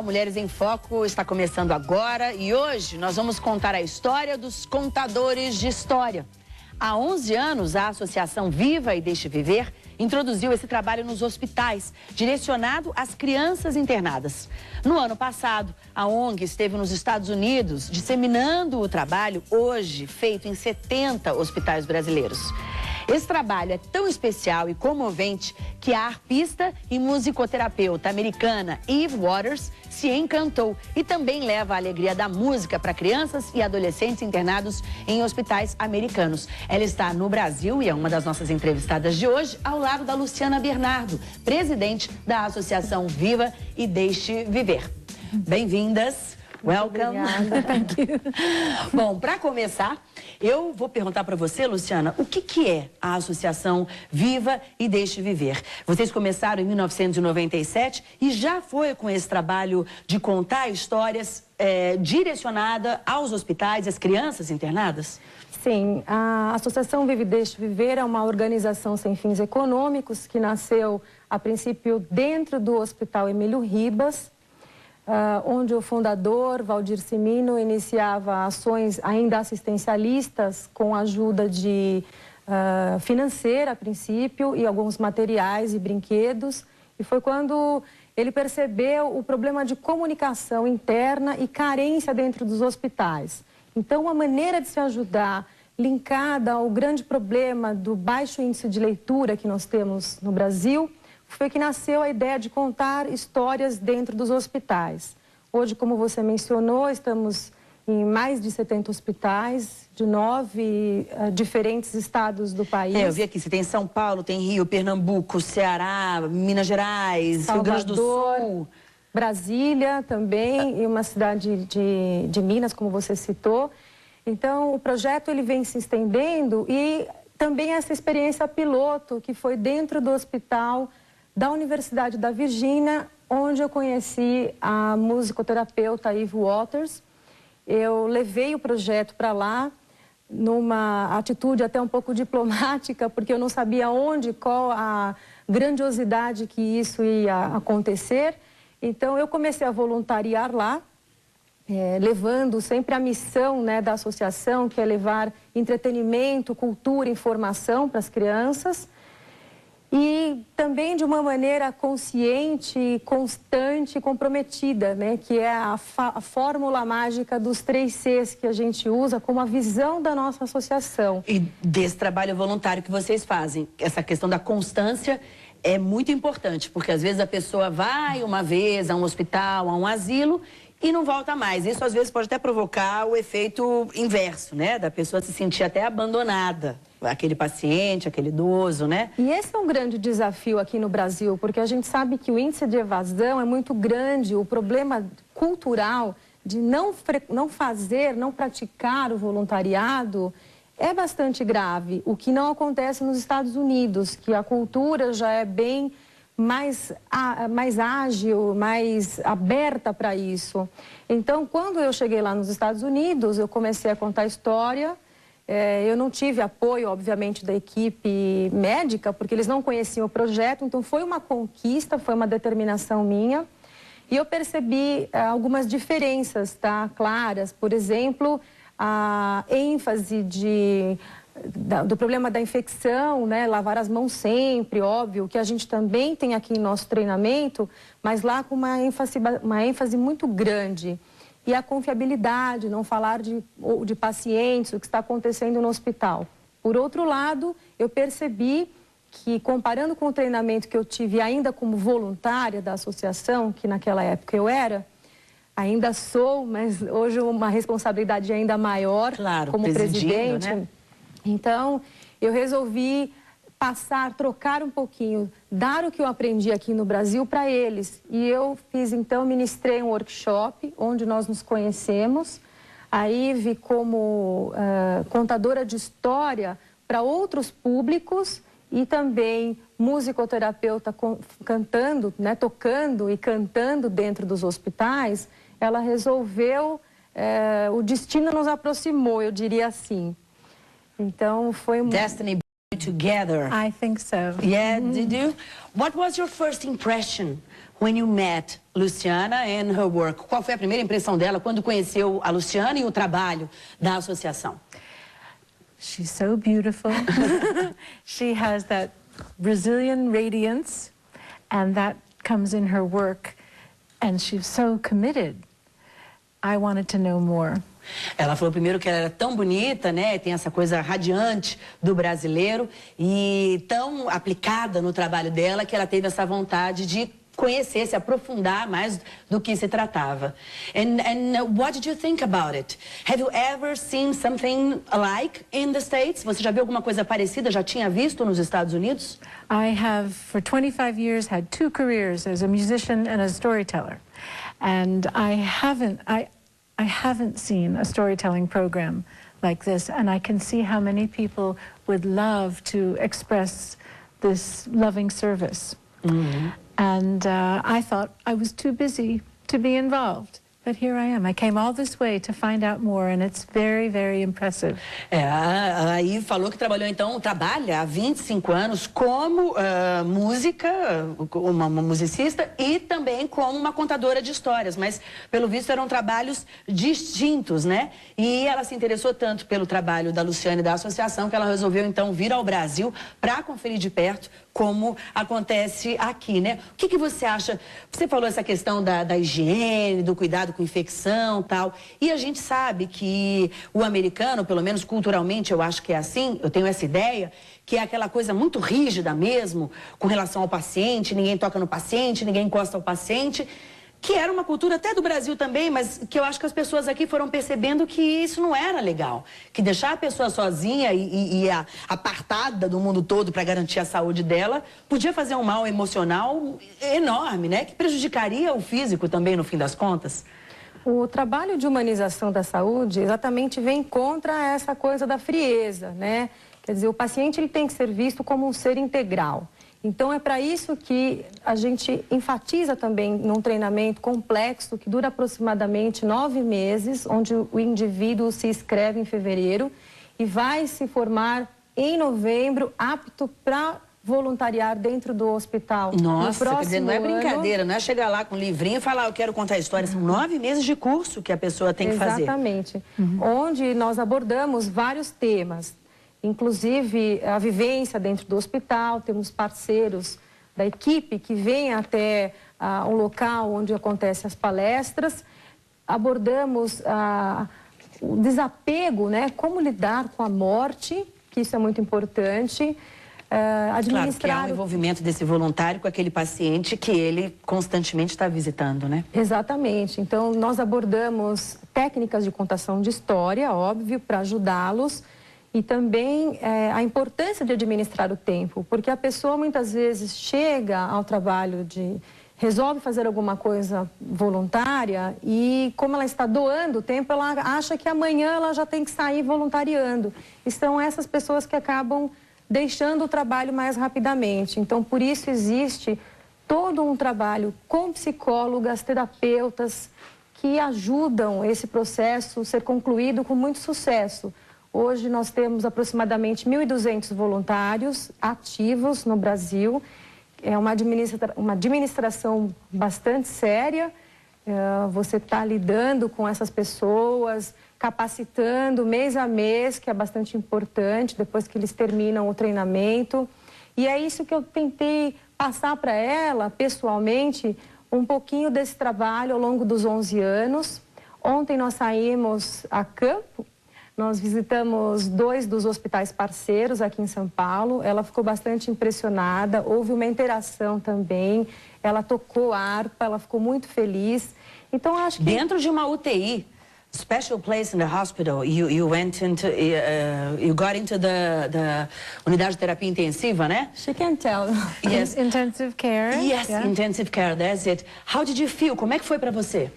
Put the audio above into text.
Mulheres em Foco está começando agora e hoje nós vamos contar a história dos contadores de história. Há 11 anos, a Associação Viva e Deixe Viver introduziu esse trabalho nos hospitais, direcionado às crianças internadas. No ano passado, a ONG esteve nos Estados Unidos disseminando o trabalho hoje feito em 70 hospitais brasileiros. Esse trabalho é tão especial e comovente que a arpista e musicoterapeuta americana Eve Waters se encantou e também leva a alegria da música para crianças e adolescentes internados em hospitais americanos. Ela está no Brasil e é uma das nossas entrevistadas de hoje, ao lado da Luciana Bernardo, presidente da Associação Viva e Deixe Viver. Bem-vindas. Welcome. Bom, para começar, eu vou perguntar para você, Luciana, o que é a Associação Viva e Deixe Viver? Vocês começaram em 1997 e já foi com esse trabalho de contar histórias direcionada aos hospitais e às crianças internadas? Sim, a Associação Viva e Deixe Viver é uma organização sem fins econômicos que nasceu, a princípio, dentro do Hospital Emílio Ribas, onde o fundador, Valdir Cimino, iniciava ações ainda assistencialistas com ajuda financeira, a princípio, e alguns materiais e brinquedos. E foi quando ele percebeu o problema de comunicação interna e carência dentro dos hospitais. Então, a maneira de se ajudar, linkada ao grande problema do baixo índice de leitura que nós temos no Brasil, foi que nasceu a ideia de contar histórias dentro dos hospitais. Hoje, como você mencionou, estamos em mais de 70 hospitais, de 9 diferentes estados do país. Eu vi aqui, você tem São Paulo, tem Rio, Pernambuco, Ceará, Minas Gerais, Salvador, Rio Grande do Sul. Brasília também, e uma cidade de Minas, como você citou. Então, o projeto ele vem se estendendo e também essa experiência piloto, que foi dentro do hospital da Universidade da Virgínia, onde eu conheci a musicoterapeuta Eve Waters. Eu levei o projeto para lá, numa atitude até um pouco diplomática, porque eu não sabia qual a grandiosidade que isso ia acontecer. Então, eu comecei a voluntariar lá, levando sempre a missão, da associação, que é levar entretenimento, cultura, informação para as crianças. E também de uma maneira consciente, constante e comprometida, que é a fórmula mágica dos 3 Cs que a gente usa como a visão da nossa associação. E desse trabalho voluntário que vocês fazem, essa questão da constância é muito importante, porque às vezes a pessoa vai uma vez a um hospital, a um asilo e não volta mais. Isso às vezes pode até provocar o efeito inverso, da pessoa se sentir até abandonada. Aquele paciente, aquele idoso, E esse é um grande desafio aqui no Brasil, porque a gente sabe que o índice de evasão é muito grande, o problema cultural de não praticar o voluntariado é bastante grave, o que não acontece nos Estados Unidos, que a cultura já é bem mais ágil, mais aberta para isso. Então, quando eu cheguei lá nos Estados Unidos, eu comecei a contar história. Eu não tive apoio, obviamente, da equipe médica, porque eles não conheciam o projeto, então foi uma conquista, foi uma determinação minha. E eu percebi algumas diferenças, claras. Por exemplo, a ênfase do problema da infecção, lavar as mãos sempre, óbvio, que a gente também tem aqui em nosso treinamento, mas lá com uma ênfase muito grande. E a confiabilidade, não falar de pacientes, o que está acontecendo no hospital. Por outro lado, eu percebi que, comparando com o treinamento que eu tive ainda como voluntária da associação, que naquela época eu era, ainda sou, mas hoje uma responsabilidade ainda maior, claro, como presidente. Então, eu resolvi trocar um pouquinho, dar o que eu aprendi aqui no Brasil para eles. E eu ministrei um workshop onde nós nos conhecemos. A Eve como contadora de história para outros públicos e também musicoterapeuta cantando, tocando e cantando dentro dos hospitais. Ela resolveu, o destino nos aproximou, eu diria assim. Então, foi Destiny together. I think so. Yeah, did you? What was your first impression when you met Luciana and her work? Qual foi a primeira impressão dela quando conheceu a Luciana e o trabalho da associação? She's so beautiful. She has that Brazilian radiance, and that comes in her work, and she's so committed. I wanted to know more. Ela falou primeiro que ela era tão bonita, né? Tem essa coisa radiante do brasileiro e tão aplicada no trabalho dela que ela teve essa vontade de conhecer, se aprofundar mais do que se tratava. And what did you think about it? Have you ever seen something alike in the States? Você já viu alguma coisa parecida? Já tinha visto nos Estados Unidos? I have, for 25 years, had 2 careers as a musician and a storyteller. And I haven't seen a storytelling program like this, and I can see how many people would love to express this loving service. Mm-hmm. And I thought I was too busy to be involved. But here I am. I came all this way to find out more, and it's very, very impressive. Aí falou que trabalha há 25 anos como uma musicista e também como uma contadora de histórias, mas pelo visto eram trabalhos distintos, né? E ela se interessou tanto pelo trabalho da Luciana e da associação que ela resolveu então vir ao Brasil para conferir de perto como acontece aqui, né? O que você acha? Você falou essa questão da higiene, do cuidado com infecção, tal. E a gente sabe que o americano, pelo menos culturalmente, eu acho que é assim, eu tenho essa ideia, que é aquela coisa muito rígida mesmo, com relação ao paciente, ninguém toca no paciente, ninguém encosta ao paciente, que era uma cultura até do Brasil também, mas que eu acho que as pessoas aqui foram percebendo que isso não era legal. Que deixar a pessoa sozinha e apartada do mundo todo para garantir a saúde dela podia fazer um mal emocional enorme, né? Que prejudicaria o físico também, no fim das contas. O trabalho de humanização da saúde exatamente vem contra essa coisa da frieza, né? Quer dizer, o paciente ele tem que ser visto como um ser integral. Então, é para isso que a gente enfatiza também num treinamento complexo que dura aproximadamente 9 meses, onde o indivíduo se inscreve em fevereiro e vai se formar em novembro, apto para voluntariar dentro do hospital. Nossa, quer dizer, não é brincadeira, não é chegar lá com um livrinho e falar, eu quero contar a história. São 9 meses de curso que a pessoa tem que fazer. Exatamente. Onde nós abordamos vários temas. Inclusive, a vivência dentro do hospital, temos parceiros da equipe que vêm até um local onde acontecem as palestras. Abordamos o desapego, né? Como lidar com a morte, que isso é muito importante. Claro, que há o envolvimento desse voluntário com aquele paciente que ele constantemente está visitando, né? Exatamente. Então, nós abordamos técnicas de contação de história, óbvio, para ajudá-los. E também a importância de administrar o tempo, porque a pessoa muitas vezes chega ao trabalho resolve fazer alguma coisa voluntária e como ela está doando o tempo, ela acha que amanhã ela já tem que sair voluntariando. E são essas pessoas que acabam deixando o trabalho mais rapidamente. Então, por isso existe todo um trabalho com psicólogas, terapeutas, que ajudam esse processo a ser concluído com muito sucesso. Hoje nós temos aproximadamente 1.200 voluntários ativos no Brasil. É uma administração bastante séria. Você está lidando com essas pessoas, capacitando mês a mês, que é bastante importante, depois que eles terminam o treinamento. E é isso que eu tentei passar para ela, pessoalmente, um pouquinho desse trabalho ao longo dos 11 anos. Ontem nós saímos a campo. Nós visitamos 2 dos hospitais parceiros aqui em São Paulo. Ela ficou bastante impressionada, houve uma interação também. Ela tocou harpa, ela ficou muito feliz. Então, acho que... Dentro de uma UTI, special place in the hospital, you went into, you got into the unidade de terapia intensiva, né? She can tell. Yes. Intensive care. Yes, yeah. Intensive care, that's it. How did you feel? Como é que foi para você?